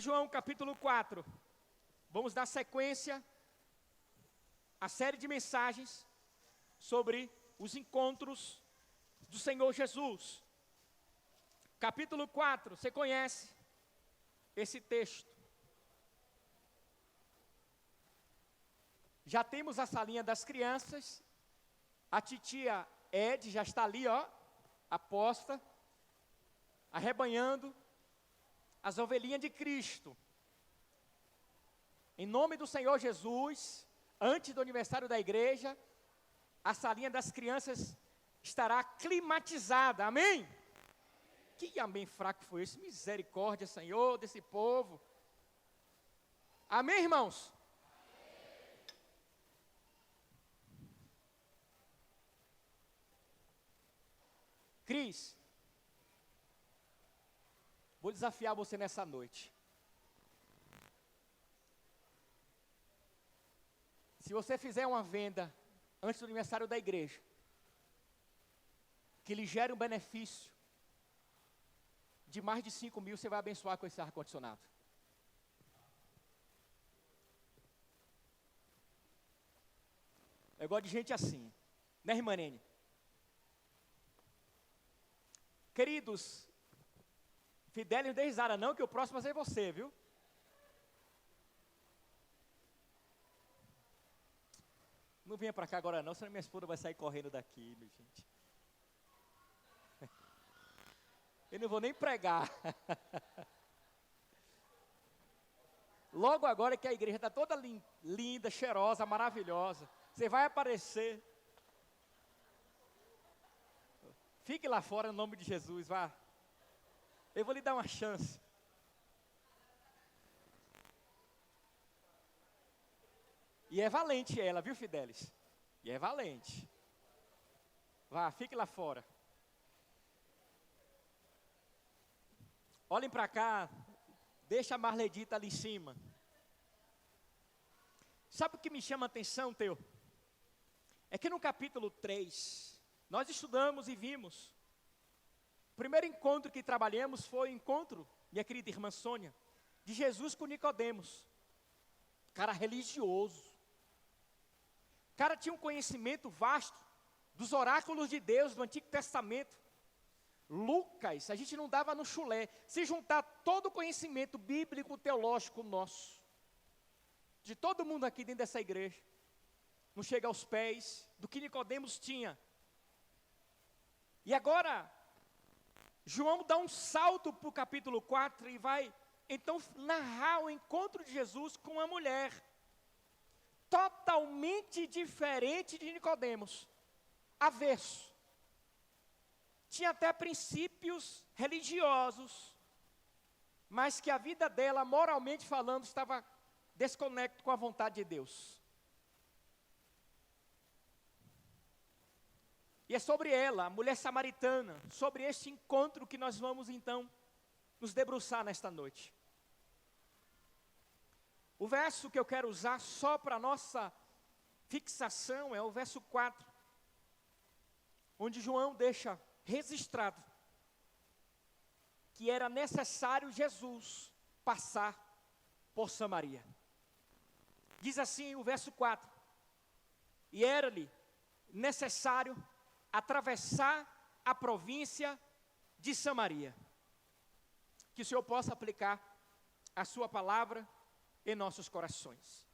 João capítulo 4, vamos dar sequência à série de mensagens sobre os encontros do Senhor Jesus. Capítulo 4, você conhece esse texto. Já temos a salinha das crianças, a titia Ed já está ali, aposta, arrebanhando as ovelhinhas de Cristo. Em nome do Senhor Jesus, antes do aniversário da igreja, a salinha das crianças estará climatizada, amém? Que amém fraco foi esse? Misericórdia, Senhor, desse povo. Amém, irmãos? Cris, vou desafiar você nessa noite. Se você fizer uma venda antes do aniversário da igreja, que lhe gere um benefício de mais de 5 mil, você vai abençoar com esse ar-condicionado. Eu gosto de gente assim, né, irmã Nene? Queridos, Fidelis, não dê risada não, que o próximo vai ser você, viu? Não venha para cá agora não, senão minha esposa vai sair correndo daqui, minha gente. Eu não vou nem pregar. Logo agora que a igreja está toda linda, cheirosa, maravilhosa, você vai aparecer. Fique lá fora no nome de Jesus, vá. Eu vou lhe dar uma chance. E é valente ela, viu, Fidelis? E é valente. Vá, fique lá fora. Olhem para cá. Deixa a Marledita ali em cima. Sabe o que me chama a atenção, Teu? É que no capítulo 3, nós estudamos e vimos. O primeiro encontro que trabalhamos foi o encontro, minha querida irmã Sônia, de Jesus com Nicodemos. Cara religioso. O cara tinha um conhecimento vasto dos oráculos de Deus do Antigo Testamento. Lucas, a gente não dava no chulé. Se juntar todo o conhecimento bíblico, teológico nosso, de todo mundo aqui dentro dessa igreja, não chega aos pés do que Nicodemos tinha. E agora, João dá um salto para o capítulo 4 e vai, então, narrar o encontro de Jesus com uma mulher, totalmente diferente de Nicodemos, avesso. Tinha até princípios religiosos, mas que a vida dela, moralmente falando, estava desconecto com a vontade de Deus. E é sobre ela, a mulher samaritana, sobre este encontro que nós vamos então nos debruçar nesta noite. O verso que eu quero usar só para nossa fixação é o verso 4, onde João deixa registrado que era necessário Jesus passar por Samaria. Diz assim o verso 4: e era-lhe necessário atravessar a província de Samaria. Que o Senhor possa aplicar a sua palavra em nossos corações.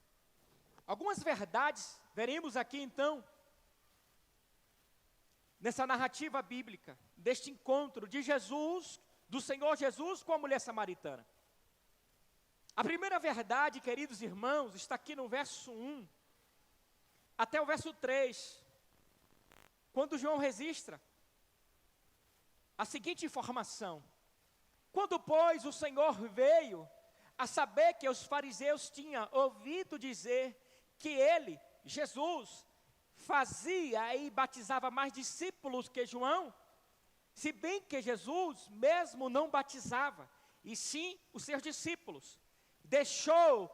Algumas verdades veremos aqui então, nessa narrativa bíblica, deste encontro de Jesus, do Senhor Jesus com a mulher samaritana. A primeira verdade, queridos irmãos, está aqui no verso 1, até o verso 3, quando João registra a seguinte informação: quando, pois, o Senhor veio a saber que os fariseus tinham ouvido dizer que ele, Jesus, fazia e batizava mais discípulos que João, se bem que Jesus mesmo não batizava, e sim os seus discípulos, deixou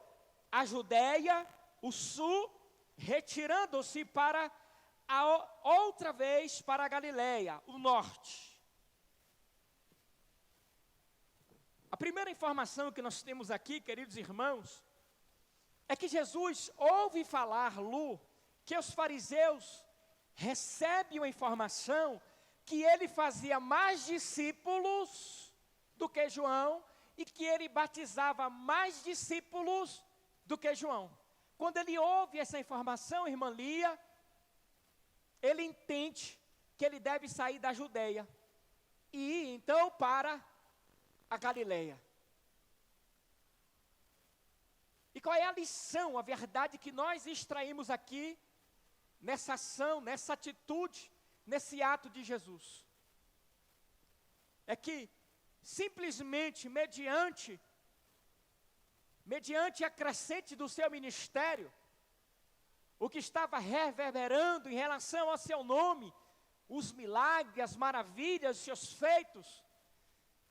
a Judéia, o sul, retirando-se para outra vez para a Galileia, o norte. A primeira informação que nós temos aqui, queridos irmãos, é que Jesus ouve falar, Lu, que os fariseus recebem a informação que ele fazia mais discípulos do que João e que ele batizava mais discípulos do que João. Quando ele ouve essa informação, irmã Lia, ele entende que ele deve sair da Judeia e ir então para a Galileia. E qual é a lição, a verdade que nós extraímos aqui, nessa ação, nessa atitude, nesse ato de Jesus? É que, simplesmente, mediante a crescente do seu ministério, o que estava reverberando em relação ao seu nome, os milagres, as maravilhas, os seus feitos,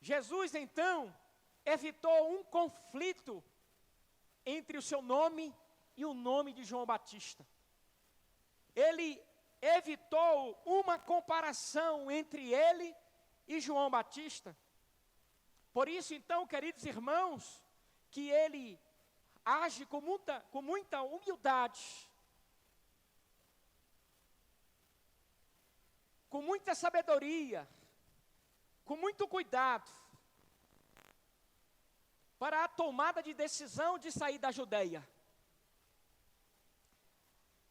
Jesus, então, evitou um conflito entre o seu nome e o nome de João Batista. Ele evitou uma comparação entre ele e João Batista. Por isso, então, queridos irmãos, que ele age com muita humildade, com muita sabedoria, com muito cuidado, para a tomada de decisão de sair da Judeia.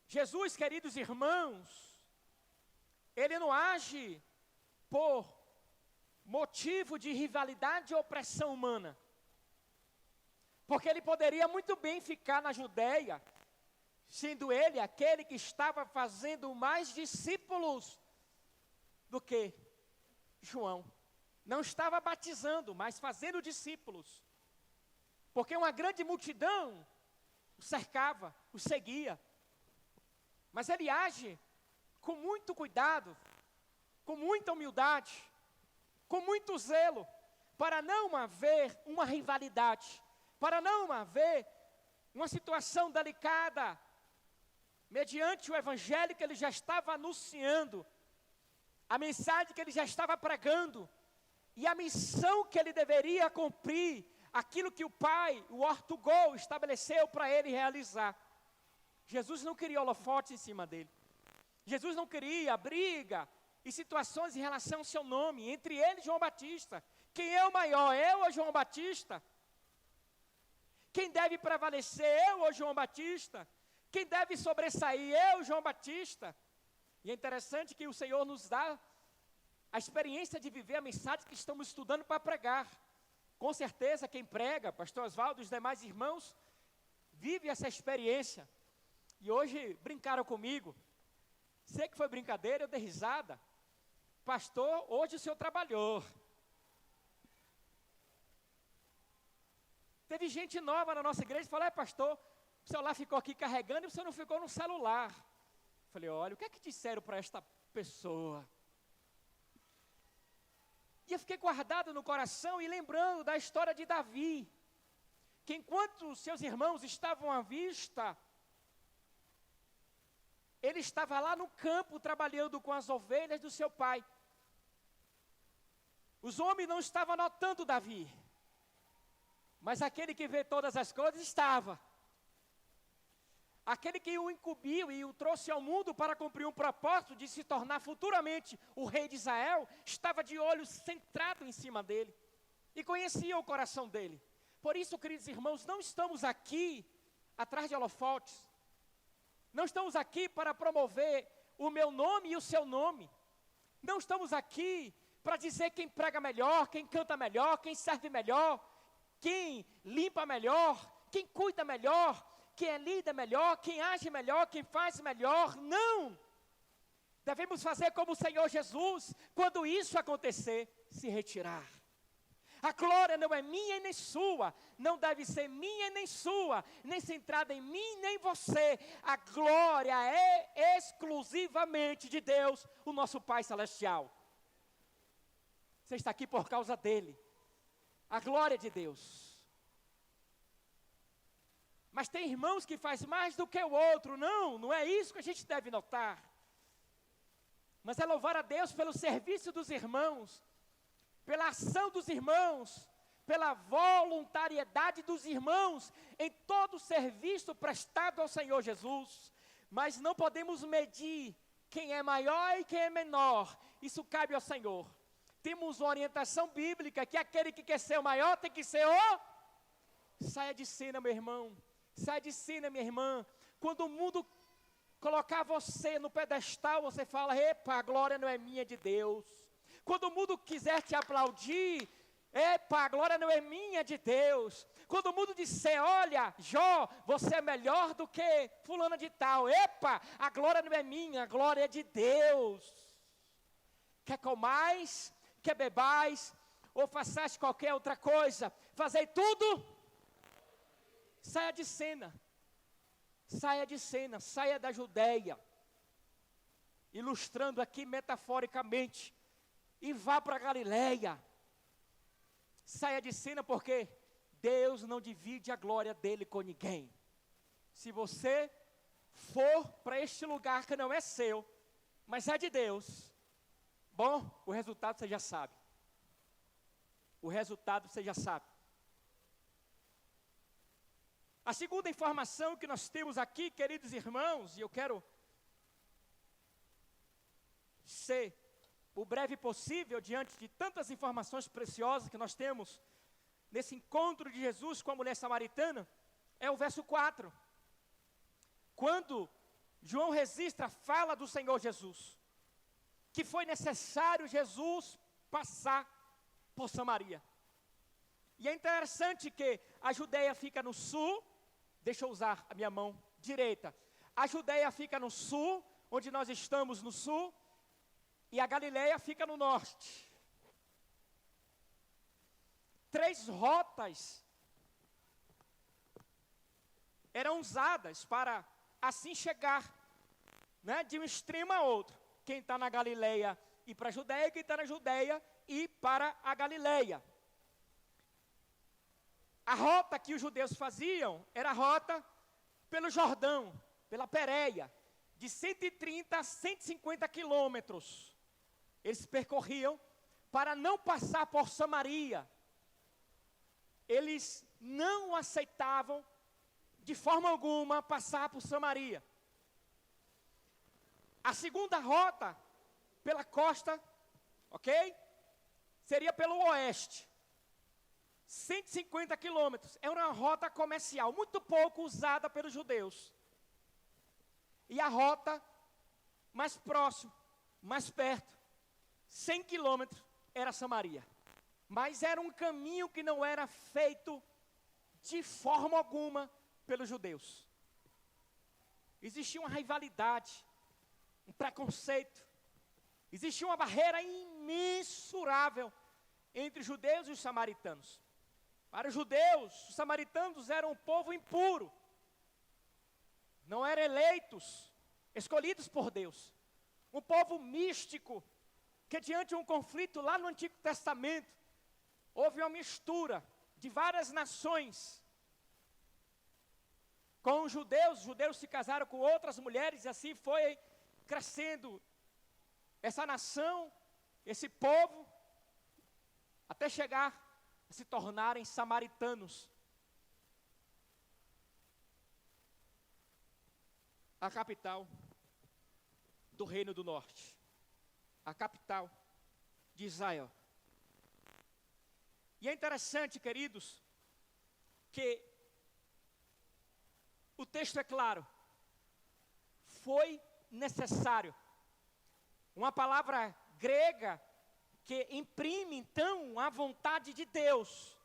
Jesus, queridos irmãos, ele não age por motivo de rivalidade ou opressão humana, porque ele poderia muito bem ficar na Judeia, sendo ele aquele que estava fazendo mais discípulos do que João. Não estava batizando, mas fazendo discípulos, porque uma grande multidão o cercava, o seguia. Mas ele age com muito cuidado, com muita humildade, com muito zelo, para não haver uma rivalidade, para não haver uma situação delicada, mediante o evangelho que ele já estava anunciando, a mensagem que ele já estava pregando, e a missão que ele deveria cumprir, aquilo que o Pai, o Ortogol, estabeleceu para ele realizar. Jesus não queria holofotes em cima dele. Jesus não queria briga e situações em relação ao seu nome, entre ele e João Batista. Quem é o maior, eu ou João Batista? Quem deve prevalecer, eu ou João Batista? Quem deve sobressair, eu ou João Batista? E é interessante que o Senhor nos dá a experiência de viver a mensagem que estamos estudando para pregar. Com certeza quem prega, pastor Oswaldo e os demais irmãos, vive essa experiência. E hoje brincaram comigo. Sei que foi brincadeira, eu dei risada. Pastor, hoje o senhor trabalhou. Teve gente nova na nossa igreja que falou: pastor, o celular ficou aqui carregando e o senhor não ficou no celular. Falei: olha, o que é que disseram para esta pessoa? E eu fiquei guardado no coração e lembrando da história de Davi, que enquanto seus irmãos estavam à vista, ele estava lá no campo trabalhando com as ovelhas do seu pai. Os homens não estavam notando Davi, mas aquele que vê todas as coisas estava. Aquele que o incumbiu e o trouxe ao mundo para cumprir um propósito de se tornar futuramente o rei de Israel, estava de olho centrado em cima dele e conhecia o coração dele. Por isso, queridos irmãos, não estamos aqui atrás de holofotes. Não estamos aqui para promover o meu nome e o seu nome. Não estamos aqui para dizer quem prega melhor, quem canta melhor, quem serve melhor, quem limpa melhor, quem cuida melhor, quem é líder melhor, quem age melhor, quem faz melhor. Não! Devemos fazer como o Senhor Jesus, quando isso acontecer, se retirar. A glória não é minha e nem sua, não deve ser minha e nem sua, nem centrada em mim nem em você. A glória é exclusivamente de Deus, o nosso Pai Celestial. Você está aqui por causa dele. A glória de Deus. Mas tem irmãos que faz mais do que o outro. Não é isso que a gente deve notar. Mas é louvar a Deus pelo serviço dos irmãos, pela ação dos irmãos, pela voluntariedade dos irmãos em todo o serviço prestado ao Senhor Jesus. Mas não podemos medir quem é maior e quem é menor. Isso cabe ao Senhor. Temos uma orientação bíblica que aquele que quer ser o maior tem que ser o... Saia de cena, meu irmão. Saia de cena, minha irmã. Quando o mundo colocar você no pedestal, você fala: epa, a glória não é minha, é de Deus. Quando o mundo quiser te aplaudir, epa, a glória não é minha, é de Deus. Quando o mundo disser: olha, Jó, você é melhor do que fulana de tal, epa, a glória não é minha, a glória é de Deus. Quer comais, quer bebais, ou façais qualquer outra coisa, fazei tudo. Saia de cena. Saia de cena, saia da Judeia, ilustrando aqui metaforicamente, e vá para a Galileia. Saia de cena porque Deus não divide a glória dele com ninguém. Se você for para este lugar que não é seu, mas é de Deus, bom, o resultado você já sabe. O resultado você já sabe. A segunda informação que nós temos aqui, queridos irmãos, e eu quero ser o breve possível diante de tantas informações preciosas que nós temos nesse encontro de Jesus com a mulher samaritana, é o verso 4. Quando João registra a fala do Senhor Jesus, que foi necessário Jesus passar por Samaria. E é interessante que a Judeia fica no sul. Deixa eu usar a minha mão direita. A Judeia fica no sul, onde nós estamos no sul, e a Galileia fica no norte. 3 rotas eram usadas para assim chegar, né, de um extremo a outro. Quem está na Galileia ir para a Judeia, quem está na Judeia ir para a Galileia. A rota que os judeus faziam era a rota pelo Jordão, pela Pérea, de 130 a 150 quilômetros. Eles percorriam para não passar por Samaria. Eles não aceitavam de forma alguma passar por Samaria. A segunda rota pela costa, ok? Seria pelo oeste. 150 quilômetros, é uma rota comercial, muito pouco usada pelos judeus. E a rota mais próxima, mais perto, 100 quilômetros, era Samaria. Mas era um caminho que não era feito de forma alguma pelos judeus. Existia uma rivalidade, um preconceito, existia uma barreira imensurável entre os judeus e os samaritanos. Para os judeus, os samaritanos eram um povo impuro. Não eram eleitos, escolhidos por Deus. Um povo místico, que diante de um conflito lá no Antigo Testamento, houve uma mistura de várias nações. Com os judeus se casaram com outras mulheres, e assim foi crescendo essa nação, esse povo, até chegar a se tornarem samaritanos. A capital do Reino do Norte, a capital de Israel. E é interessante, queridos, que o texto é claro. Foi necessário. Uma palavra grega que imprime, então, a vontade de Deus.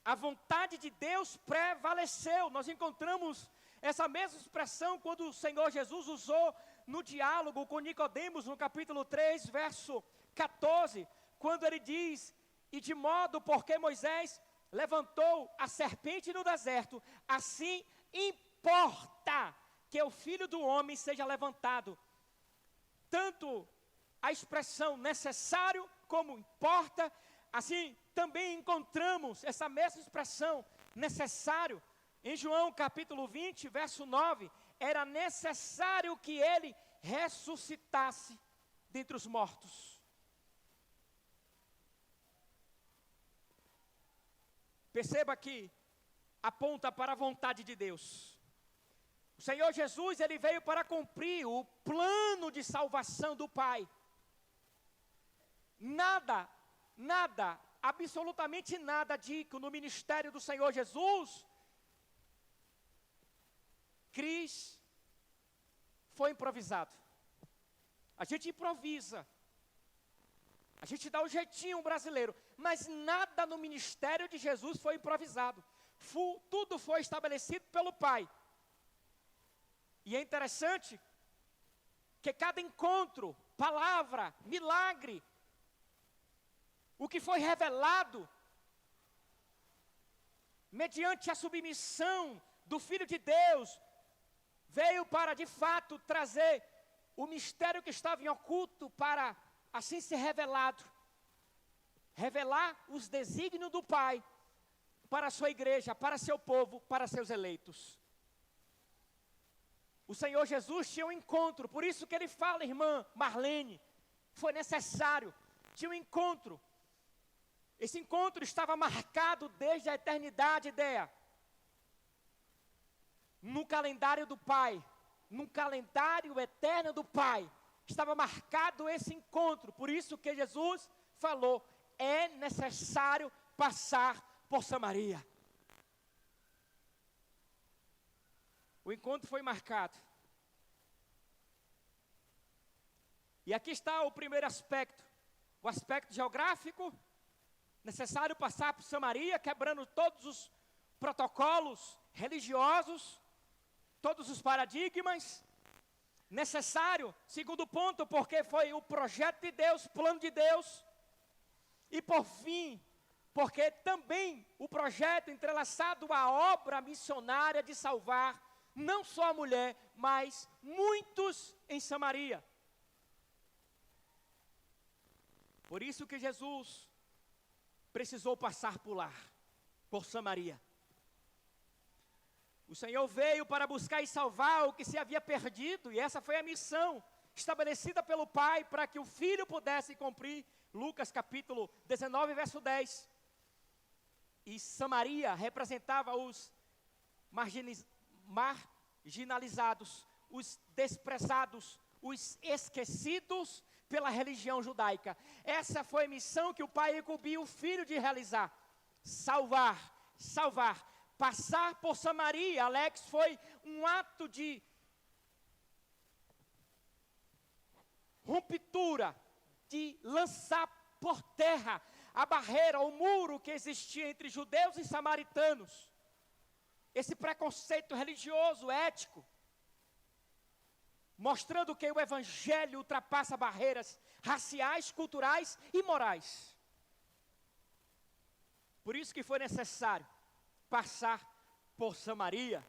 A vontade de Deus prevaleceu. Nós encontramos essa mesma expressão quando o Senhor Jesus usou no diálogo com Nicodemos, no capítulo 3, verso 14, quando ele diz: e de modo porque Moisés levantou a serpente no deserto, assim importa que o Filho do Homem seja levantado. Tanto a expressão necessário como importa, assim também encontramos essa mesma expressão necessário em João capítulo 20, verso 9. Era necessário que ele ressuscitasse dentre os mortos. perceba que aponta para a vontade de Deus. O Senhor Jesus, ele veio para cumprir o plano de salvação do Pai. Nada, absolutamente nada digo no ministério do Senhor Jesus, Cris, foi improvisado. A gente improvisa. A gente dá o jeitinho brasileiro. Mas nada no ministério de Jesus foi improvisado. Tudo foi estabelecido pelo Pai. E é interessante que cada encontro, palavra, milagre, o que foi revelado, mediante a submissão do Filho de Deus, veio para, de fato, trazer o mistério que estava em oculto para, assim, ser revelado. Revelar os desígnios do Pai para a sua igreja, para seu povo, para seus eleitos. O Senhor Jesus tinha um encontro, por isso que ele fala, irmã Marlene, foi necessário, tinha um encontro. Esse encontro estava marcado desde a eternidade, Dea. No calendário do Pai, no calendário eterno do Pai, estava marcado esse encontro. Por isso que Jesus falou, é necessário passar por Samaria. O encontro foi marcado. E aqui está o primeiro aspecto. O aspecto geográfico. Necessário passar por Samaria, quebrando todos os protocolos religiosos, todos os paradigmas. Necessário, segundo ponto, porque foi o projeto de Deus, plano de Deus. E por fim, porque também o projeto entrelaçado à obra missionária de salvar, não só a mulher, mas muitos em Samaria. Por isso que Jesus precisou passar por lá, por Samaria. O Senhor veio para buscar e salvar o que se havia perdido, e essa foi a missão estabelecida pelo Pai para que o Filho pudesse cumprir. Lucas capítulo 19, verso 10. E Samaria representava os marginalizados, os desprezados, os esquecidos pela religião judaica. Essa foi a missão que o Pai incumbiu o Filho de realizar. Salvar. Passar por Samaria, Alex, foi um ato de ruptura, de lançar por terra a barreira, o muro que existia entre judeus e samaritanos. Esse preconceito religioso, ético, mostrando que o Evangelho ultrapassa barreiras raciais, culturais e morais. Por isso que foi necessário passar por Samaria.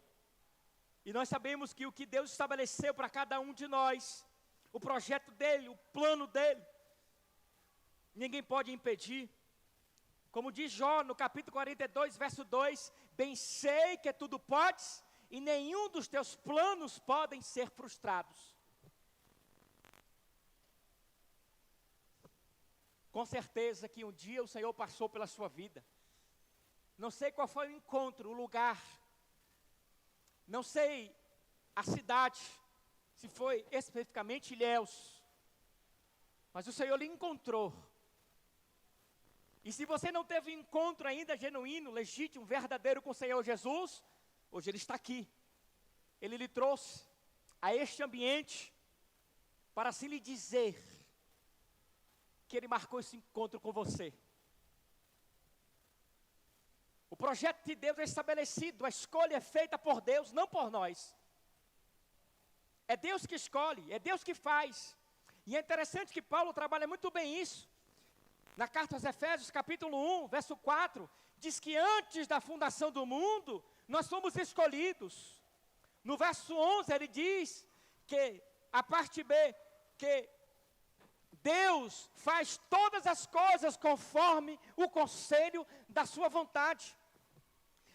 E nós sabemos que o que Deus estabeleceu para cada um de nós, o projeto dele, o plano dele, ninguém pode impedir. Como diz Jó no capítulo 42, verso 2, bem sei que tudo podes, e nenhum dos teus planos podem ser frustrados. Com certeza que um dia o Senhor passou pela sua vida. Não sei qual foi o encontro, o lugar. Não sei a cidade, se foi especificamente Ilhéus. Mas o Senhor lhe encontrou. E se você não teve um encontro ainda genuíno, legítimo, verdadeiro com o Senhor Jesus, hoje Ele está aqui. Ele lhe trouxe a este ambiente para assim lhe dizer que Ele marcou esse encontro com você. O projeto de Deus é estabelecido, a escolha é feita por Deus, não por nós. É Deus que escolhe, é Deus que faz. E é interessante que Paulo trabalha muito bem isso. Na carta aos Efésios, capítulo 1, verso 4, diz que antes da fundação do mundo, nós fomos escolhidos. No verso 11, ele diz que, a parte B, que Deus faz todas as coisas conforme o conselho da sua vontade.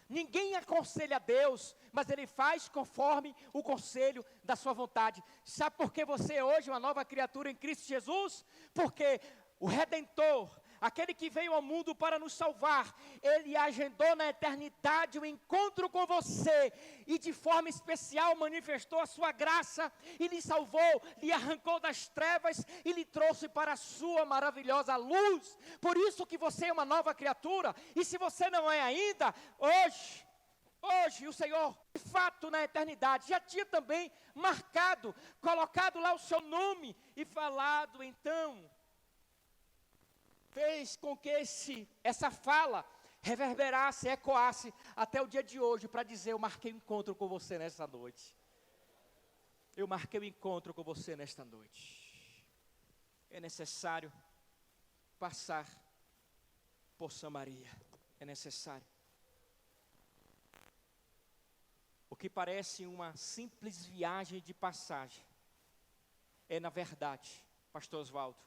Ninguém aconselha a Deus, mas Ele faz conforme o conselho da sua vontade. Sabe por que você hoje é uma nova criatura em Cristo Jesus? Porque o Redentor, aquele que veio ao mundo para nos salvar, Ele agendou na eternidade um encontro com você, e de forma especial manifestou a sua graça, e lhe salvou, lhe arrancou das trevas, e lhe trouxe para a sua maravilhosa luz. Por isso que você é uma nova criatura, e se você não é ainda, hoje o Senhor, de fato na eternidade, já tinha também marcado, colocado lá o seu nome, e falado então, fez com que essa fala reverberasse, ecoasse até o dia de hoje, para dizer: eu marquei um encontro com você nesta noite. Eu marquei um encontro com você nesta noite. É necessário passar por Samaria. É necessário. O que parece uma simples viagem de passagem, é na verdade, pastor Oswaldo,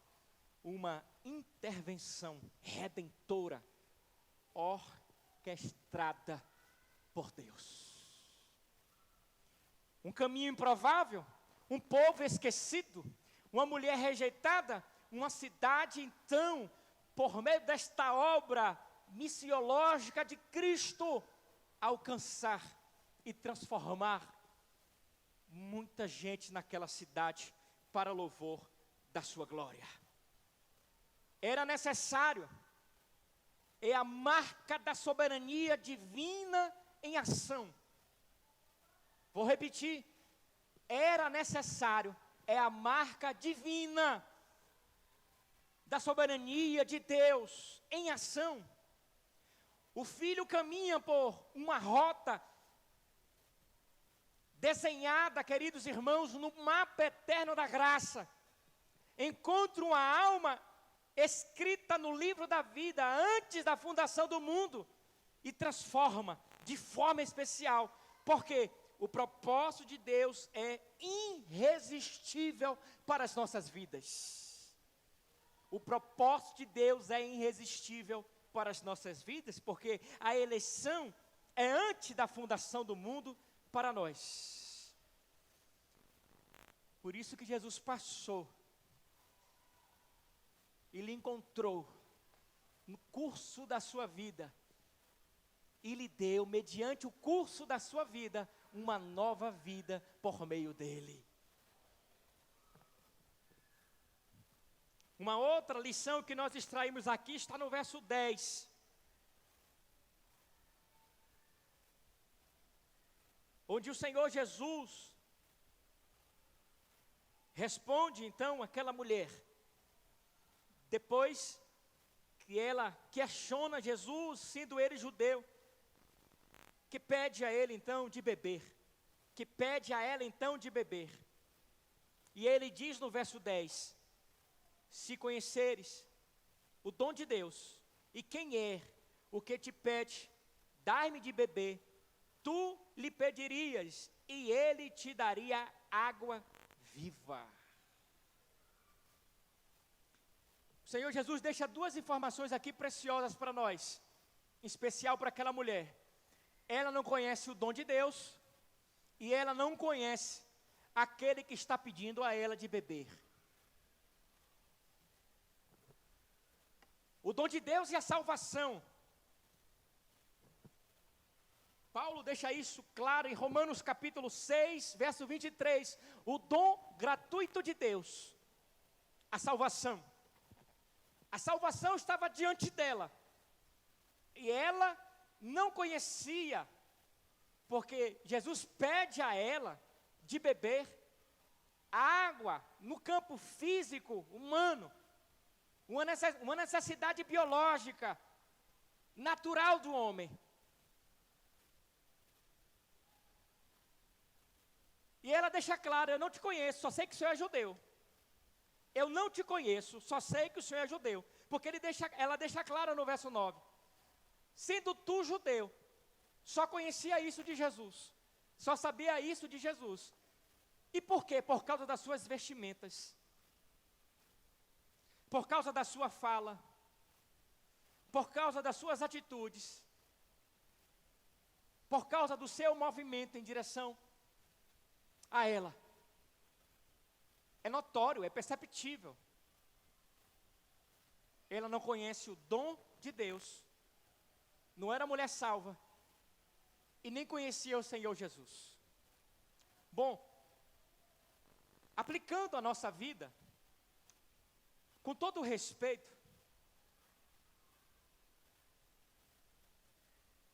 uma intervenção redentora, orquestrada por Deus. Um caminho improvável, um povo esquecido, uma mulher rejeitada, uma cidade então, por meio desta obra missiológica de Cristo, alcançar e transformar muita gente naquela cidade para louvor da sua glória. Era necessário, é a marca da soberania divina em ação. Vou repetir, era necessário, é a marca divina da soberania de Deus em ação. O Filho caminha por uma rota desenhada, queridos irmãos, no mapa eterno da graça. Encontra uma alma escrita no livro da vida antes da fundação do mundo e transforma de forma especial, porque o propósito de Deus é irresistível para as nossas vidas. O propósito de Deus é irresistível para as nossas vidas, porque a eleição é antes da fundação do mundo para nós. Por isso que Jesus passou e lhe encontrou no curso da sua vida, e lhe deu, mediante o curso da sua vida, uma nova vida por meio dele. Uma outra lição que nós extraímos aqui está no verso 10. Onde o Senhor Jesus responde então àquela mulher, depois que ela questiona Jesus, sendo ele judeu, que pede a ele então de beber, que pede a ela então de beber. E ele diz no verso 10, se conheceres o dom de Deus, e quem é o que te pede, dai-me de beber, tu lhe pedirias, e ele te daria água viva. O Senhor Jesus deixa duas informações aqui preciosas para nós, em especial para aquela mulher. Ela não conhece o dom de Deus, e ela não conhece aquele que está pedindo a ela de beber. O dom de Deus e a salvação. Paulo deixa isso claro em Romanos capítulo 6, verso 23. O dom gratuito de Deus, a salvação. A salvação estava diante dela, e ela não conhecia, porque Jesus pede a ela de beber água no campo físico, humano, uma necessidade biológica, natural do homem. E ela deixa claro, eu não te conheço, só sei que o Senhor é judeu. Eu não te conheço, só sei que o Senhor é judeu. Porque ela deixa claro no verso 9. Sendo tu judeu, só conhecia isso de Jesus. Só sabia isso de Jesus. E por quê? Por causa das suas vestimentas. Por causa da sua fala. Por causa das suas atitudes. Por causa do seu movimento em direção a ela. É notório, é perceptível. ela não conhece o dom de Deus, não era mulher salva, e nem conhecia o Senhor Jesus. Bom, aplicando a nossa vida, com todo o respeito,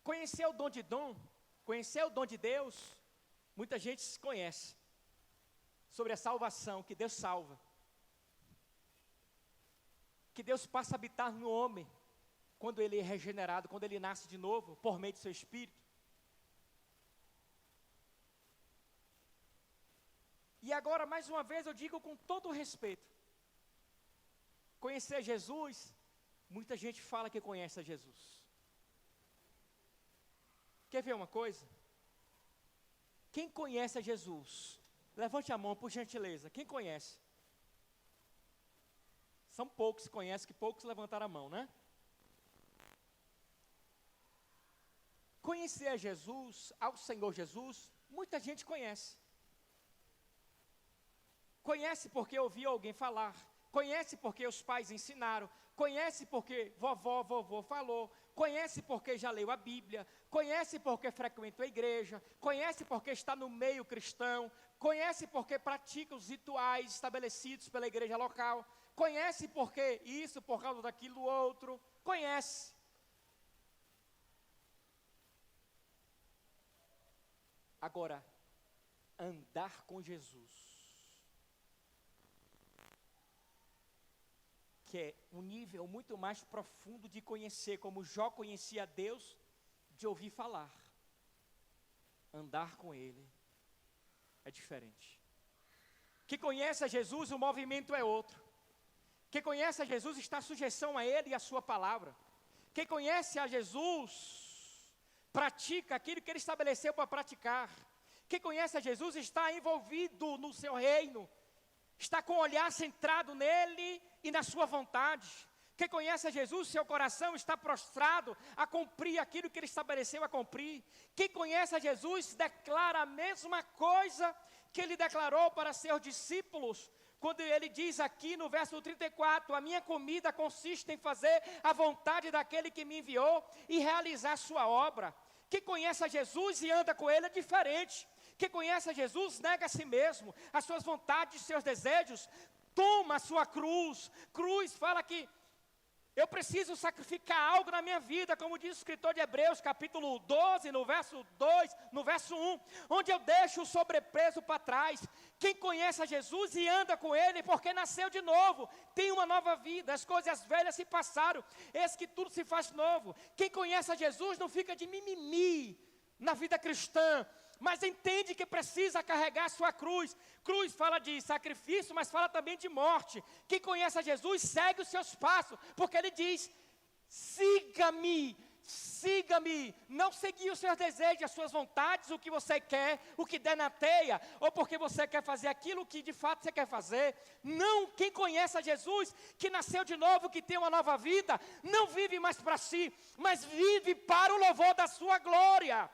conhecer o dom de Deus, muita gente conhece, sobre a salvação, que Deus salva, que Deus passa a habitar no homem, quando ele é regenerado, quando ele nasce de novo, por meio do seu Espírito. E agora, mais uma vez, eu digo com todo o respeito, conhecer Jesus, muita gente fala que conhece a Jesus. Quer ver uma coisa? Quem conhece a Jesus? Levante a mão, por gentileza. Quem conhece? São poucos que conhecem, que poucos levantaram a mão, né? Conhecer a Jesus, ao Senhor Jesus, muita gente conhece. Conhece porque ouviu alguém falar. Conhece porque os pais ensinaram. Conhece porque vovô falou. Conhece porque já leu a Bíblia. Conhece porque frequenta a igreja. Conhece porque está no meio cristão. Conhece porque pratica os rituais estabelecidos pela igreja local. Conhece porque isso, por causa daquilo outro. Conhece. Agora, andar com Jesus, que é um nível muito mais profundo de conhecer, como Jó conhecia Deus, de ouvir falar. Andar com Ele é diferente. Quem conhece a Jesus, o movimento é outro. Quem conhece a Jesus está em sujeição a Ele e a sua palavra. Quem conhece a Jesus, pratica aquilo que Ele estabeleceu para praticar. Quem conhece a Jesus está envolvido no seu reino, está com o olhar centrado nele e na sua vontade. Quem conhece a Jesus, seu coração está prostrado a cumprir aquilo que Ele estabeleceu a cumprir. Quem conhece a Jesus declara a mesma coisa que Ele declarou para seus discípulos, quando Ele diz aqui no verso 34, a minha comida consiste em fazer a vontade daquele que me enviou e realizar a sua obra. Quem conhece a Jesus e anda com Ele é diferente. Quem conhece a Jesus nega a si mesmo, as suas vontades, seus desejos, toma a sua cruz. Cruz fala que eu preciso sacrificar algo na minha vida, como diz o escritor de Hebreus, capítulo 12, no verso 2, no verso 1, onde eu deixo o sobrepeso para trás. Quem conhece a Jesus e anda com Ele, porque nasceu de novo, tem uma nova vida, as coisas velhas se passaram, eis que tudo se faz novo. Quem conhece a Jesus não fica de mimimi na vida cristã, mas entende que precisa carregar a sua cruz. Cruz fala de sacrifício, mas fala também de morte. Quem conhece a Jesus segue os seus passos, porque Ele diz, siga-me, siga-me. Não seguir os seus desejos, as suas vontades, o que você quer, o que der na teia, ou porque você quer fazer aquilo que de fato você quer fazer. Não, quem conhece a Jesus, que nasceu de novo, que tem uma nova vida, não vive mais para si, mas vive para o louvor da sua glória.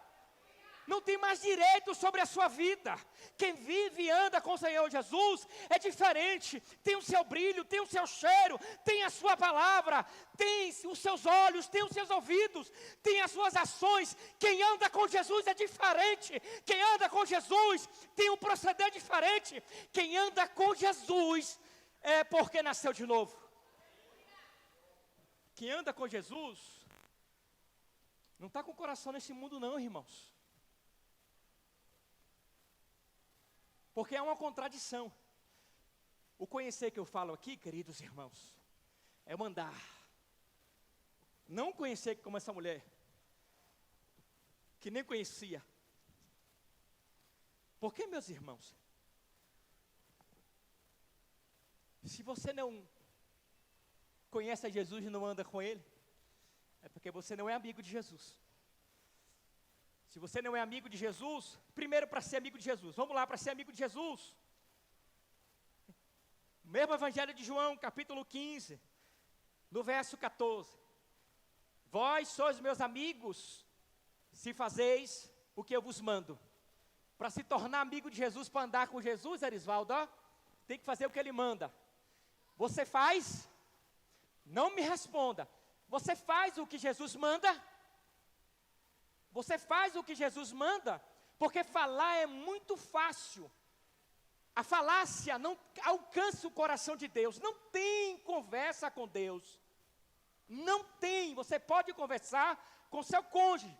Não tem mais direito sobre a sua vida. Quem vive e anda com o Senhor Jesus é diferente. Tem o seu brilho, tem o seu cheiro, tem a sua palavra, tem os seus olhos, tem os seus ouvidos, tem as suas ações. Quem anda com Jesus é diferente. Quem anda com Jesus tem um proceder diferente. Quem anda com Jesus é porque nasceu de novo. Quem anda com Jesus não está com o coração nesse mundo não, irmãos. Porque é uma contradição. O conhecer que eu falo aqui, queridos irmãos, é o andar. Não conhecer como essa mulher, que nem conhecia. Porque, meus irmãos, se você não conhece a Jesus e não anda com Ele, é porque você não é amigo de Jesus. Se você não é amigo de Jesus, primeiro para ser amigo de Jesus, vamos lá, para ser amigo de Jesus. Mesmo Evangelho de João, capítulo 15, no verso 14. Vós sois meus amigos, se fazeis o que eu vos mando. Para se tornar amigo de Jesus, para andar com Jesus, Erisvaldo, tem que fazer o que Ele manda. Você faz? Não me responda. Você faz o que Jesus manda? Você faz o que Jesus manda? Porque falar é muito fácil. A falácia não alcança o coração de Deus. Não tem conversa com Deus. Não tem. Você pode conversar com seu cônjuge.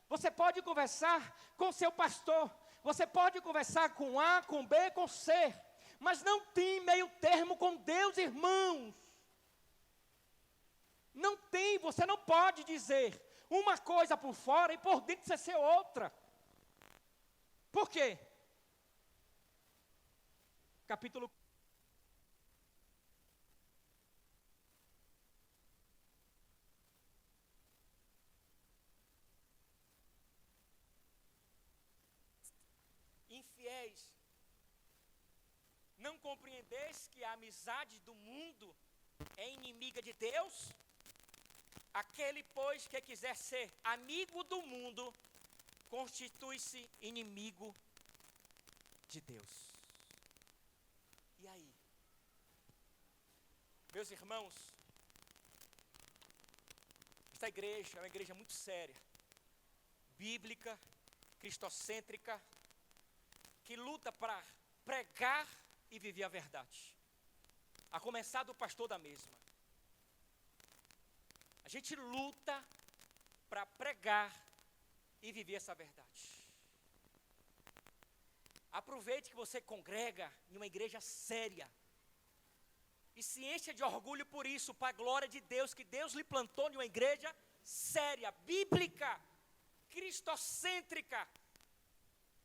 Você pode conversar com seu pastor. Você pode conversar com A, com B, com C. Mas não tem meio termo com Deus, irmãos. Não tem. Você não pode dizer uma coisa por fora e por dentro você ser outra. Por quê? Capítulo infiéis, não compreendeis que a amizade do mundo é inimiga de Deus? Aquele, pois, que quiser ser amigo do mundo, constitui-se inimigo de Deus. E aí? Meus irmãos, esta igreja é uma igreja muito séria, bíblica, cristocêntrica, que luta para pregar e viver a verdade. A começar do pastor da mesma. A gente luta para pregar e viver essa verdade. Aproveite que você congrega em uma igreja séria. E se encha de orgulho por isso, para a glória de Deus, que Deus lhe plantou em uma igreja séria, bíblica, cristocêntrica.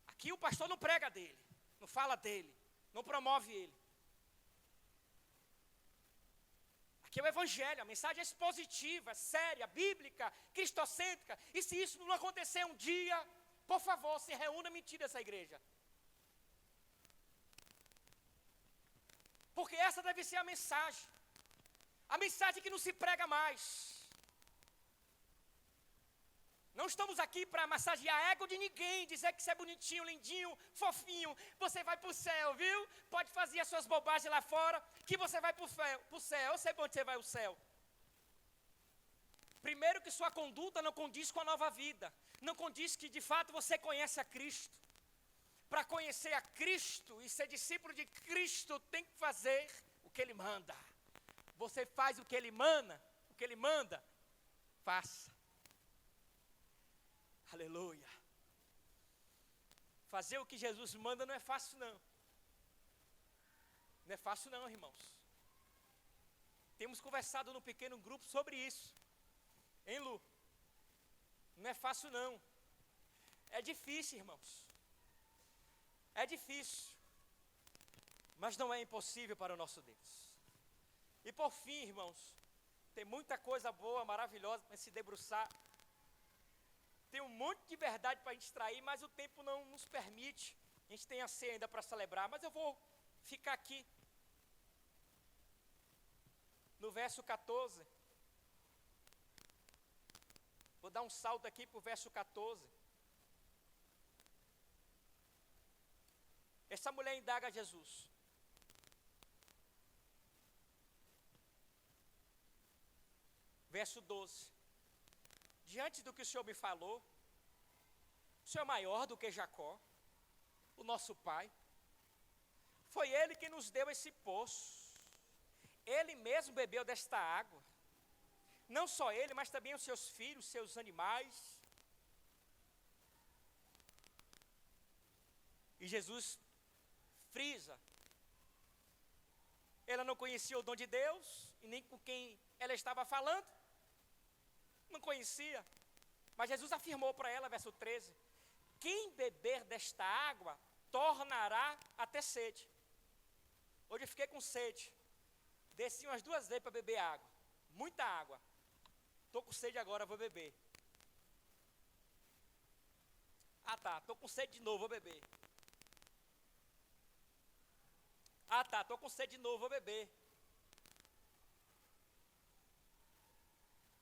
Aqui o pastor não prega dele, não fala dele, não promove ele. Aqui é o evangelho, a mensagem é expositiva, séria, bíblica, cristocêntrica. E se isso não acontecer um dia, por favor, se reúna e tire essa igreja. Porque essa deve ser a mensagem. A mensagem que não se prega mais. Não estamos aqui para massagear ego de ninguém, dizer que você é bonitinho, lindinho, fofinho, você vai para o céu, viu? Pode fazer as suas bobagens lá fora, que você vai para o céu. Eu sei para onde você vai ao céu. Primeiro que sua conduta não condiz com a nova vida. Não condiz que de fato você conhece a Cristo. Para conhecer a Cristo e ser discípulo de Cristo, tem que fazer o que Ele manda. Você faz o que Ele manda, faça. Aleluia. Fazer o que Jesus manda não é fácil não. Não é fácil não, irmãos. Temos conversado no pequeno grupo sobre isso. Hein, Lu? Não é fácil não. É difícil, irmãos. É difícil. Mas não é impossível para o nosso Deus. E por fim, irmãos, tem muita coisa boa, maravilhosa para se debruçar. Tem um monte de verdade para a gente extrair, mas o tempo não nos permite. A gente tem a ceia ainda para celebrar, mas eu vou ficar aqui. No verso 14. Vou dar um salto aqui para o verso 14. Essa mulher indaga a Jesus. Verso 12. Diante do que o Senhor me falou, o Senhor é maior do que Jacó, o nosso pai. Foi Ele que nos deu esse poço. Ele mesmo bebeu desta água. Não só Ele, mas também os seus filhos, seus animais. E Jesus frisa. Ela não conhecia o dom de Deus, e nem com quem ela estava falando. Não conhecia. Mas Jesus afirmou para ela, verso 13: quem beber desta água, tornará a ter sede. Hoje eu fiquei com sede. Desci umas 2 vezes para beber água. Muita água. Estou com sede agora, vou beber. Ah tá, estou com sede de novo, vou beber. Ah tá, estou com sede de novo, vou beber.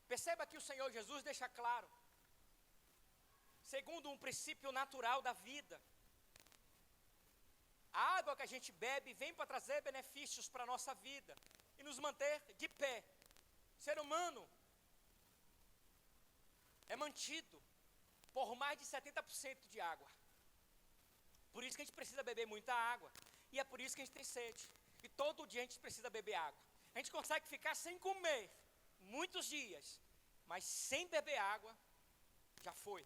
Perceba que o Senhor Jesus deixa claro, segundo um princípio natural da vida, a água que a gente bebe vem para trazer benefícios para a nossa vida e nos manter de pé. O ser humano é mantido por mais de 70% de água. Por isso que a gente precisa beber muita água. E é por isso que a gente tem sede. E todo dia a gente precisa beber água. A gente consegue ficar sem comer muitos dias, mas sem beber água, já foi.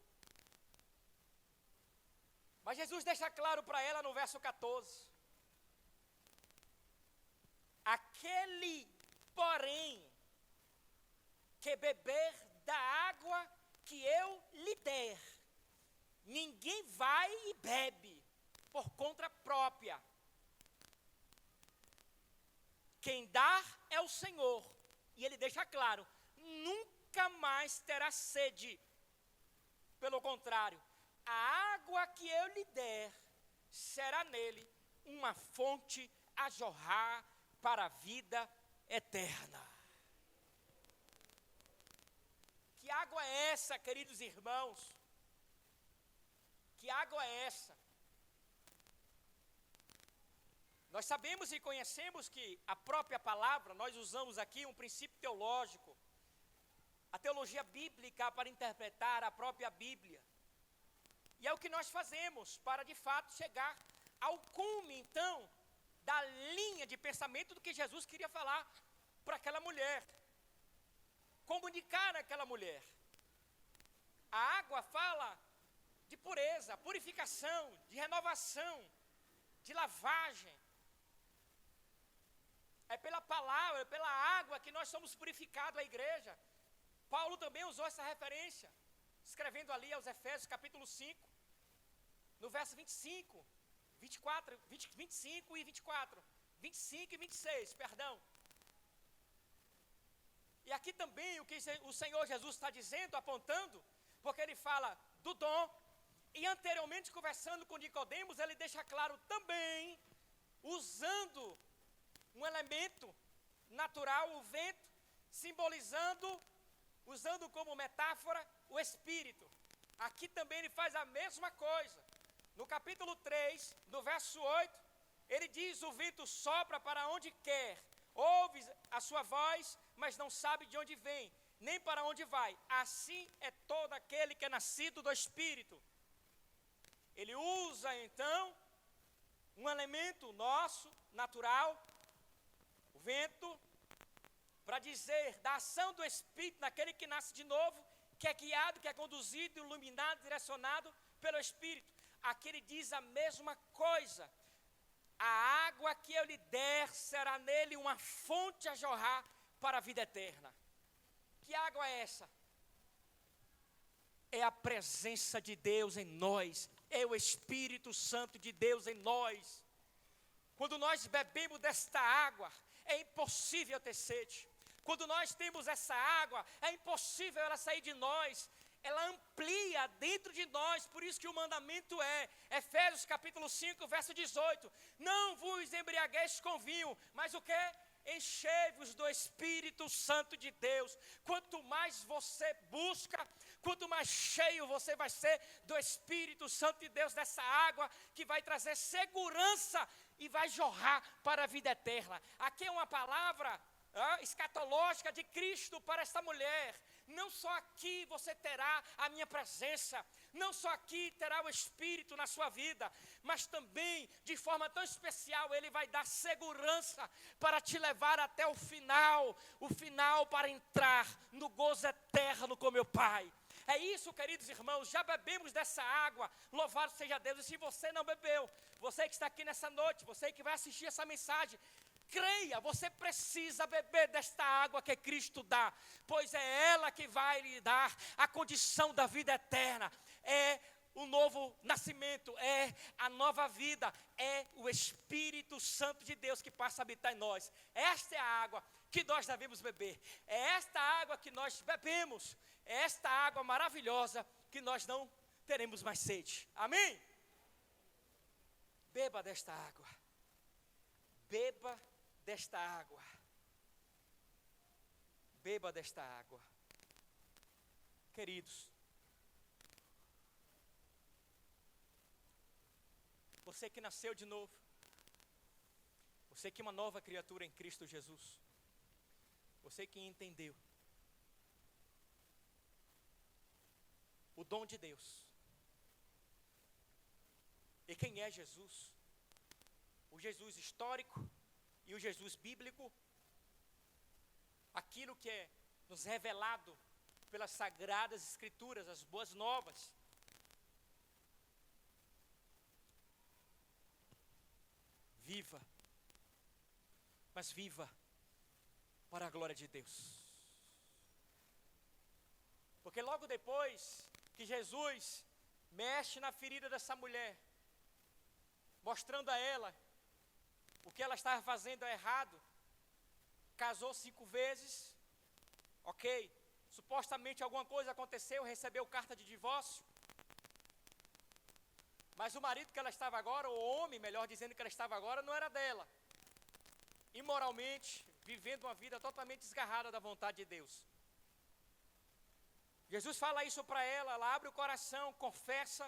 Mas Jesus deixa claro para ela no verso 14. Aquele, porém, que beber da água que eu lhe der, ninguém vai e bebe por conta própria. Quem dá é o Senhor. E ele deixa claro, nunca mais terá sede. Pelo contrário, a água que eu lhe der, será nele uma fonte a jorrar para a vida eterna. Que água é essa, queridos irmãos? Que água é essa? Nós sabemos e conhecemos que a própria palavra, nós usamos aqui um princípio teológico, a teologia bíblica para interpretar a própria Bíblia. E é o que nós fazemos para de fato chegar ao cume, então, da linha de pensamento do que Jesus queria falar para aquela mulher. Comunicar àquela mulher. A água fala de pureza, purificação, de renovação, de lavagem. É pela palavra, é pela água que nós somos purificados, a igreja. Paulo também usou essa referência, escrevendo ali aos Efésios capítulo 5, no verso 25 e 24, 25 e 26, perdão. E aqui também o que o Senhor Jesus está dizendo, apontando, porque ele fala do dom, e anteriormente conversando com Nicodemos, ele deixa claro também, usando um elemento natural, o vento, simbolizando, usando como metáfora, o Espírito. Aqui também ele faz a mesma coisa. No capítulo 3, no verso 8, ele diz, o vento sopra para onde quer, ouve a sua voz, mas não sabe de onde vem, nem para onde vai. Assim é todo aquele que é nascido do Espírito. Ele usa então um elemento nosso, natural, o vento, para dizer da ação do Espírito naquele que nasce de novo, que é guiado, que é conduzido, iluminado, direcionado pelo Espírito. Aqui ele diz a mesma coisa. A água que eu lhe der será nele uma fonte a jorrar para a vida eterna. Que água é essa? É a presença de Deus em nós. É o Espírito Santo de Deus em nós. Quando nós bebemos desta água, é impossível ter sede. Quando nós temos essa água, é impossível ela sair de nós. Ela amplia dentro de nós, por isso que o mandamento é, Efésios capítulo 5, verso 18, não vos embriagueis com vinho, mas o que? Enchei-vos do Espírito Santo de Deus. Quanto mais você busca, quanto mais cheio você vai ser do Espírito Santo de Deus, dessa água que vai trazer segurança e vai jorrar para a vida eterna. Aqui é uma palavra escatológica de Cristo para esta mulher. Não só aqui você terá a minha presença, não só aqui terá o Espírito na sua vida, mas também, de forma tão especial, Ele vai dar segurança para te levar até o final para entrar no gozo eterno com meu Pai. É isso, queridos irmãos, já bebemos dessa água, louvado seja Deus. E se você não bebeu, você que está aqui nessa noite, você que vai assistir essa mensagem, creia, você precisa beber desta água que Cristo dá, pois é ela que vai lhe dar a condição da vida eterna, é o novo nascimento, é a nova vida, é o Espírito Santo de Deus que passa a habitar em nós. Esta é a água que nós devemos beber, é esta água que nós bebemos, é esta água maravilhosa que nós não teremos mais sede. Amém? Beba desta água, beba desta água, beba desta água. Queridos, você que nasceu de novo, você que é uma nova criatura em Cristo Jesus, você que entendeu o dom de Deus. E quem é Jesus? O Jesus histórico e o Jesus bíblico. Aquilo que é nos revelado pelas sagradas escrituras, as boas novas. Viva, mas viva para a glória de Deus. Porque logo depois que Jesus mexe na ferida dessa mulher, mostrando a ela o que ela estava fazendo errado, casou 5 vezes, ok, supostamente alguma coisa aconteceu, recebeu carta de divórcio, mas o marido que ela estava agora, o homem, melhor dizendo, que ela estava agora, não era dela, imoralmente, vivendo uma vida totalmente desgarrada da vontade de Deus. Jesus fala isso para ela, ela abre o coração, confessa.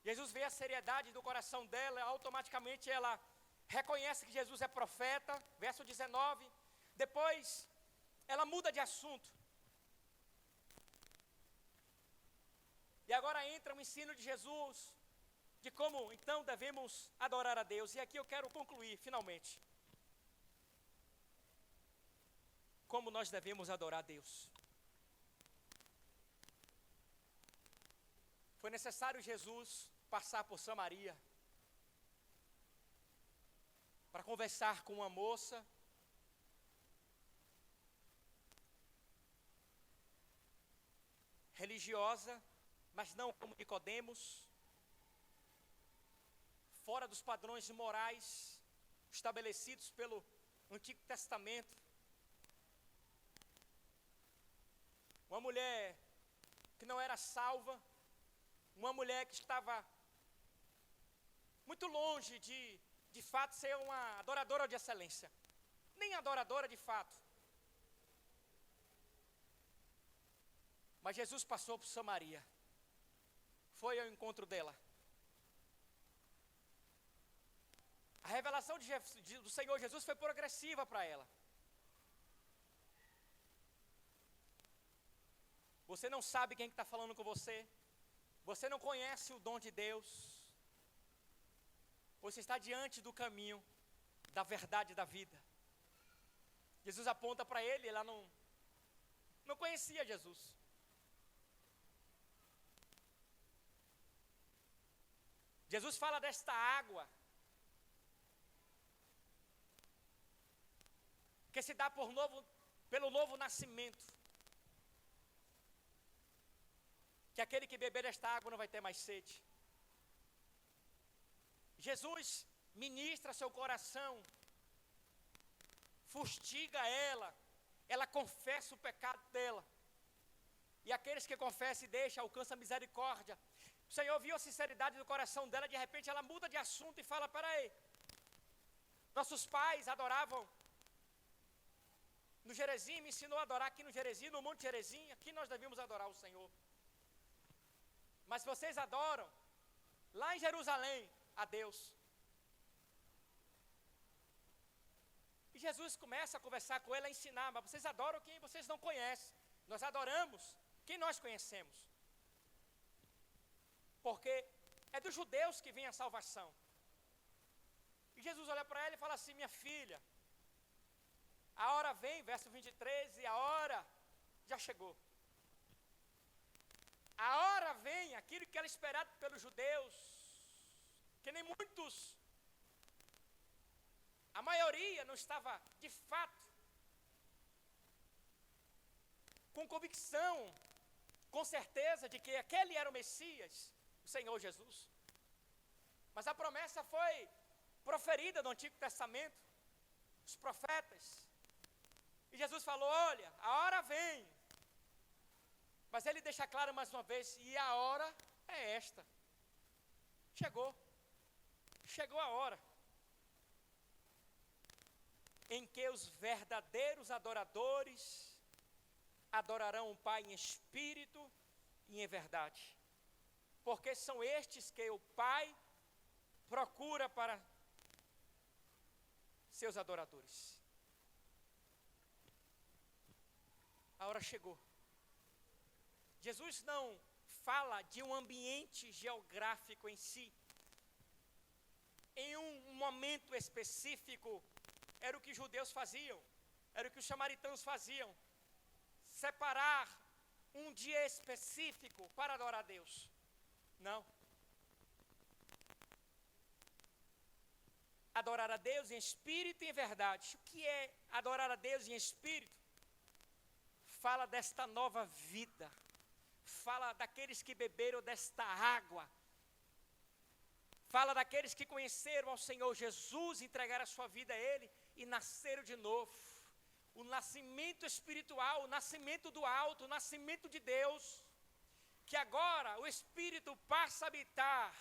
Jesus vê a seriedade do coração dela, automaticamente ela reconhece que Jesus é profeta, verso 19. Depois, ela muda de assunto. E agora entra o ensino de Jesus, de como então devemos adorar a Deus. E aqui eu quero concluir, finalmente. Como nós devemos adorar a Deus. Foi necessário Jesus passar por Samaria para conversar com uma moça religiosa, mas não como Nicodemos, fora dos padrões morais estabelecidos pelo Antigo Testamento. Uma mulher que não era salva, uma mulher que estava muito longe de fato ser uma adoradora de excelência, nem adoradora de fato. Mas Jesus passou por Samaria, foi ao encontro dela. A revelação do Senhor Jesus foi progressiva para ela. Você não sabe quem está falando com você. Você não conhece o dom de Deus. Você está diante do caminho da verdade da vida. Jesus aponta para ele, ela não conhecia Jesus. Jesus fala desta água que se dá pelo novo nascimento. Que aquele que beber desta água não vai ter mais sede. Jesus ministra seu coração, fustiga ela confessa o pecado dela. E aqueles que confessam e deixam, alcançam misericórdia. O Senhor viu a sinceridade do coração dela, de repente ela muda de assunto e fala, peraí, nossos pais adoravam no Gerezim, me ensinou a adorar aqui no Gerezim, no Monte Gerezim, aqui nós devemos adorar o Senhor. Mas vocês adoram lá em Jerusalém a Deus. E Jesus começa a conversar com ela, a ensinar, mas vocês adoram quem vocês não conhecem. Nós adoramos quem nós conhecemos. Porque é dos judeus que vem a salvação. E Jesus olha para ela e fala assim, minha filha, a hora vem, verso 23, e a hora já chegou. A hora vem, aquilo que era esperado pelos judeus, que nem muitos, a maioria não estava de fato com convicção, com certeza de que aquele era o Messias, o Senhor Jesus. Mas a promessa foi proferida no Antigo Testamento, os profetas. E Jesus falou, olha, a hora vem. Mas ele deixa claro mais uma vez, e a hora é esta. Chegou a hora em que os verdadeiros adoradores adorarão o Pai em espírito e em verdade. Porque são estes que o Pai procura para seus adoradores. a hora chegou. Jesus não fala de um ambiente geográfico em si. Em um momento específico, era o que os judeus faziam, era o que os samaritanos faziam. Separar um dia específico para adorar a Deus. Não. Adorar a Deus em espírito e em verdade. O que é adorar a Deus em espírito? Fala desta nova vida. Fala daqueles que beberam desta água. Fala daqueles que conheceram ao Senhor Jesus, entregaram a sua vida a Ele e nasceram de novo. O nascimento espiritual, o nascimento do alto, o nascimento de Deus. Que agora o Espírito passa a habitar.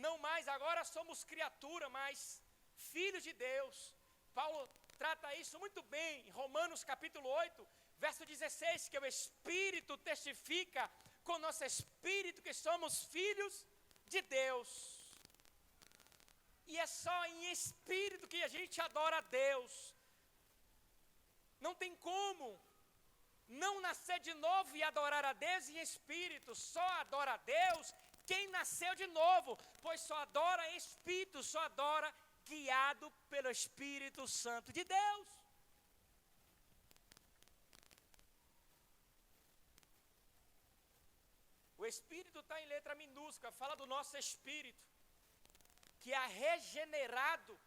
Não mais, agora somos criatura, mas filhos de Deus. Paulo trata isso muito bem em Romanos capítulo 8, verso 16, que o Espírito testifica com nosso espírito que somos filhos de Deus. E é só em espírito que a gente adora a Deus. Não tem como não nascer de novo e adorar a Deus em espírito. Só adora a Deus quem nasceu de novo, pois só adora em espírito, só adora guiado pelo Espírito Santo de Deus. O Espírito está em letra minúscula, fala do nosso espírito, que é regenerado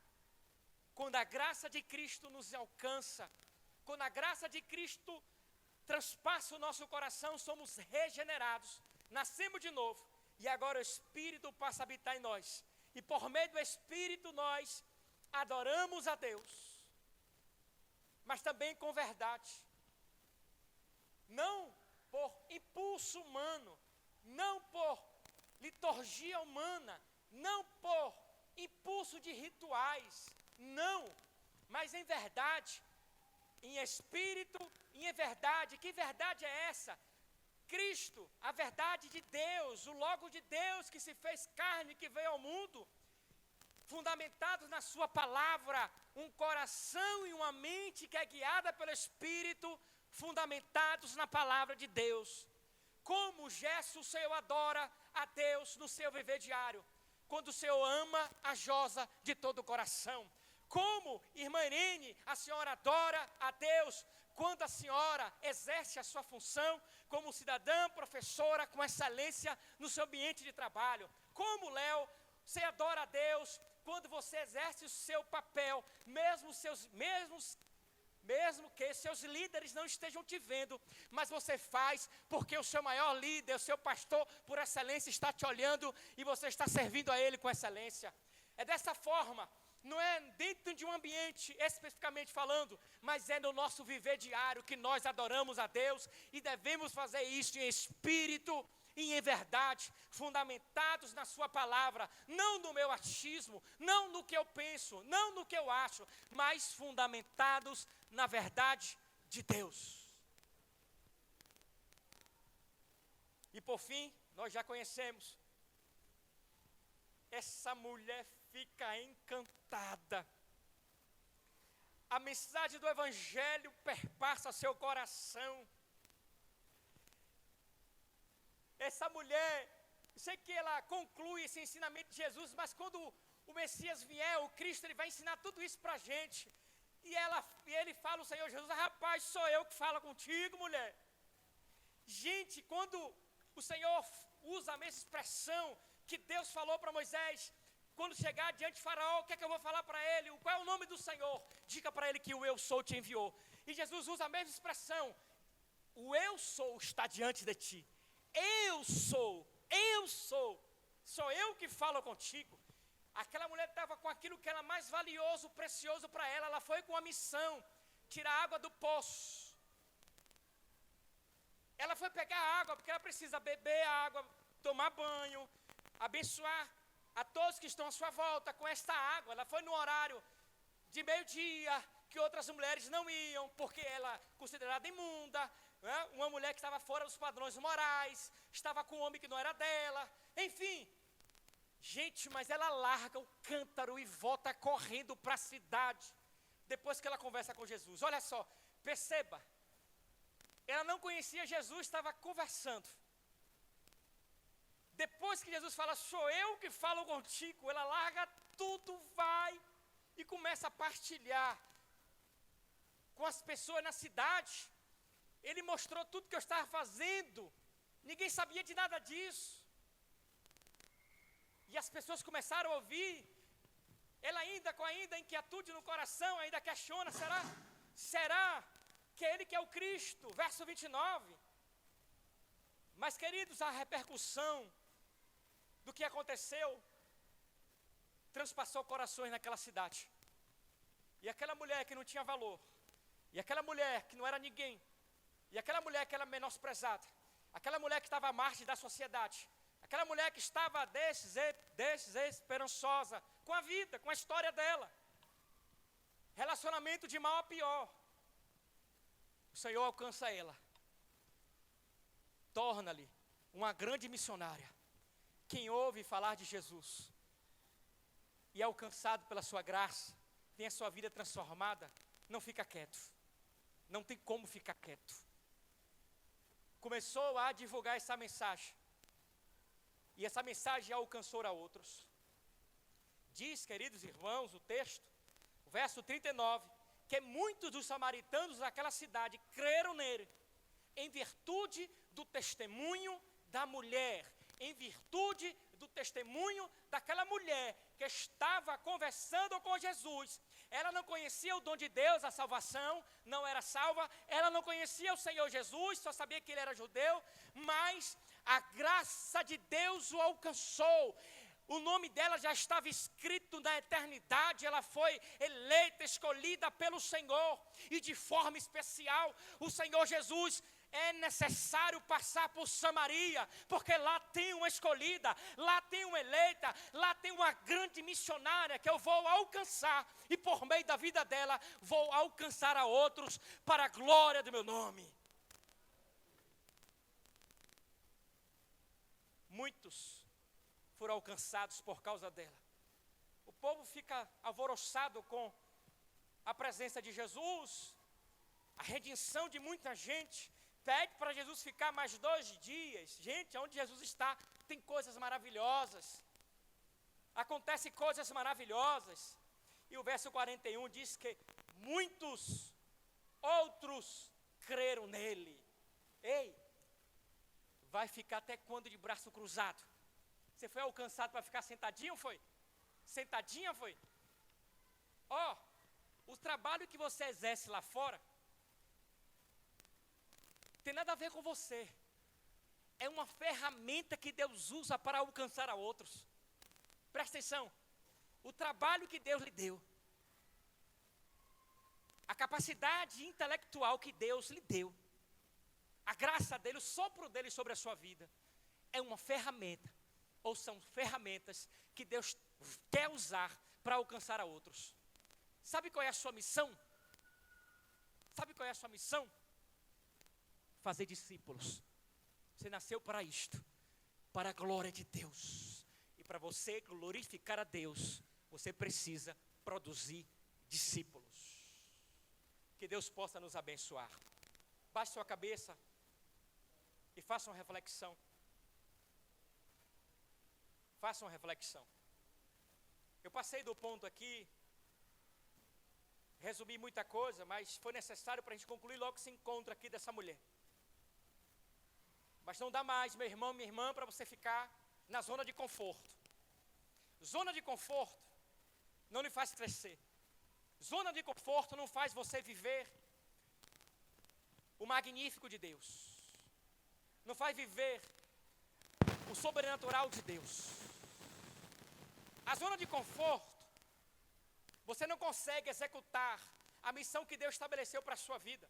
quando a graça de Cristo nos alcança. Quando a graça de Cristo transpassa o nosso coração, somos regenerados, nascemos de novo. E agora o Espírito passa a habitar em nós. E por meio do Espírito nós adoramos a Deus. Mas também com verdade. Não por impulso humano. Não por liturgia humana. Não por impulso de rituais. Não. Mas em verdade. Em espírito e em verdade. Que verdade é essa? Cristo, a verdade de Deus, o Logo de Deus que se fez carne, que veio ao mundo, fundamentados na sua palavra, um coração e uma mente que é guiada pelo Espírito, fundamentados na palavra de Deus. Como Gerson, o Senhor adora a Deus no seu viver diário, quando o Senhor ama a Josa de todo o coração. Como, irmã Irene, a senhora adora a Deus, quando a senhora exerce a sua função como cidadã, professora, com excelência no seu ambiente de trabalho. Como, Léo, você adora a Deus quando você exerce o seu papel, mesmo que seus líderes não estejam te vendo, mas você faz porque o seu maior líder, o seu pastor por excelência está te olhando e você está servindo a ele com excelência. É dessa forma. Não é dentro de um ambiente especificamente falando, mas é no nosso viver diário que nós adoramos a Deus e devemos fazer isso em espírito e em verdade, fundamentados na sua palavra, não no meu achismo, não no que eu penso, não no que eu acho, mas fundamentados na verdade de Deus. E por fim, nós já conhecemos essa mulher fica encantada. A mensagem do Evangelho perpassa seu coração. Essa mulher, eu sei que ela conclui esse ensinamento de Jesus, mas quando o Messias vier, o Cristo, ele vai ensinar tudo isso para a gente. E ele fala, o Senhor Jesus, rapaz, sou eu que falo contigo, mulher. Gente, quando o Senhor usa a mesma expressão que Deus falou para Moisés, quando chegar diante de Faraó, o que é que eu vou falar para ele? Qual é o nome do Senhor? Diga para ele que o eu sou te enviou. E Jesus usa a mesma expressão. O eu sou está diante de ti. Eu sou. Sou eu que falo contigo. Aquela mulher estava com aquilo que era mais valioso, precioso para ela. Ela foi com a missão, tirar água do poço. Ela foi pegar água, porque ela precisa beber água, tomar banho, abençoar a todos que estão à sua volta com esta água. Ela foi no horário de meio-dia, que outras mulheres não iam, porque ela é considerada imunda, né? Uma mulher que estava fora dos padrões morais, estava com um homem que não era dela, enfim. Gente, mas ela larga o cântaro e volta correndo para a cidade, depois que ela conversa com Jesus. Olha só, perceba, Ela não conhecia Jesus, estava conversando. Depois que Jesus fala, sou eu que falo contigo, ela larga tudo, vai e começa a partilhar com as pessoas na cidade. Ele mostrou tudo que eu estava fazendo. Ninguém sabia de nada disso. E as pessoas começaram a ouvir. Ela ainda com ainda inquietude no coração, ainda questiona, será que é ele que é o Cristo? Verso 29. Mas, queridos, a repercussão do que aconteceu transpassou corações naquela cidade. E aquela mulher que não tinha valor, e aquela mulher que não era ninguém, e aquela mulher que era menosprezada, aquela mulher que estava à margem da sociedade, aquela mulher que estava desesperançosa com a vida, com a história dela, relacionamento de mal a pior, o Senhor alcança ela, torna-lhe uma grande missionária. Quem ouve falar de Jesus e é alcançado pela sua graça, tem a sua vida transformada, não fica quieto. Não tem como ficar quieto. Começou a divulgar essa mensagem. E essa mensagem alcançou a outros. Diz, queridos irmãos, o texto, o verso 39, que muitos dos samaritanos daquela cidade creram nele, em virtude do testemunho da mulher, em virtude do testemunho daquela mulher que estava conversando com Jesus. Ela não conhecia o dom de Deus, a salvação, não era salva, ela não conhecia o Senhor Jesus, só sabia que ele era judeu, mas a graça de Deus o alcançou. O nome dela já estava escrito na eternidade, ela foi eleita, escolhida pelo Senhor, e de forma especial, o Senhor Jesus é necessário passar por Samaria, porque lá tem uma escolhida, lá tem uma eleita, lá tem uma grande missionária que eu vou alcançar, e por meio da vida dela, vou alcançar a outros para a glória do meu nome. Muitos foram alcançados por causa dela. O povo fica alvoroçado com a presença de Jesus, a redenção de muita gente, pede para Jesus ficar mais 2 dias. Gente, onde Jesus está, tem coisas maravilhosas. Acontecem coisas maravilhosas. E o verso 41 diz que muitos outros creram nele. Ei, vai ficar até quando de braço cruzado? Você foi alcançado para ficar sentadinho, foi? Sentadinha, foi? O trabalho que você exerce lá fora tem nada a ver com você. É uma ferramenta que Deus usa para alcançar a outros. Presta atenção. O trabalho que Deus lhe deu, a capacidade intelectual que Deus lhe deu, a graça dele, o sopro dele sobre a sua vida, é uma ferramenta, ou são ferramentas que Deus quer usar para alcançar a outros. Sabe qual é a sua missão? Sabe qual é a sua missão? Fazer discípulos. Você nasceu para isto, para a glória de Deus. E para você glorificar a Deus, você precisa produzir discípulos. Que Deus possa nos abençoar. Baixe sua cabeça e faça uma reflexão. Faça uma reflexão. Eu passei do ponto aqui, resumi muita coisa, mas foi necessário para a gente concluir logo esse encontro aqui dessa mulher. Mas não dá mais, meu irmão, minha irmã, para você ficar na zona de conforto. Zona de conforto não lhe faz crescer. Zona de conforto não faz você viver o magnífico de Deus. Não faz viver o sobrenatural de Deus. A zona de conforto, você não consegue executar a missão que Deus estabeleceu para a sua vida.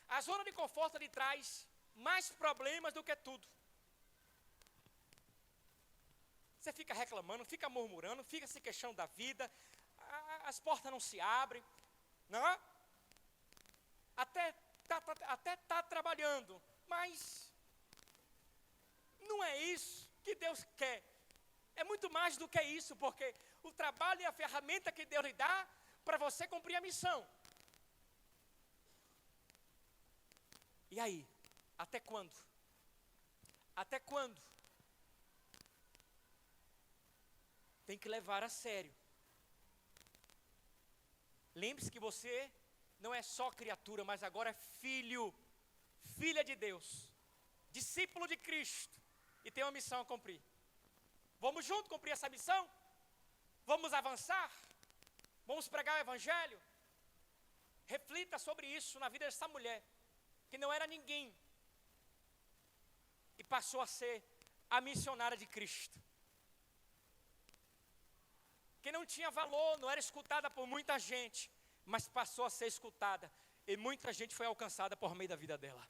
A zona de conforto lhe traz mais problemas do que tudo. Você fica reclamando, fica murmurando, fica se queixando da vida, as portas não se abrem, não é? Até tá trabalhando, mas não é isso que Deus quer. É muito mais do que isso, porque o trabalho é a ferramenta que Deus lhe dá para você cumprir a missão. E aí? Até quando? Até quando? Tem que levar a sério. Lembre-se que você não é só criatura, mas agora é filho, filha de Deus, discípulo de Cristo, e tem uma missão a cumprir. Vamos juntos cumprir essa missão? Vamos avançar? Vamos pregar o Evangelho? Reflita sobre isso na vida dessa mulher, que não era ninguém, e passou a ser a missionária de Cristo. Que não tinha valor, não era escutada por muita gente, mas passou a ser escutada, e muita gente foi alcançada por meio da vida dela.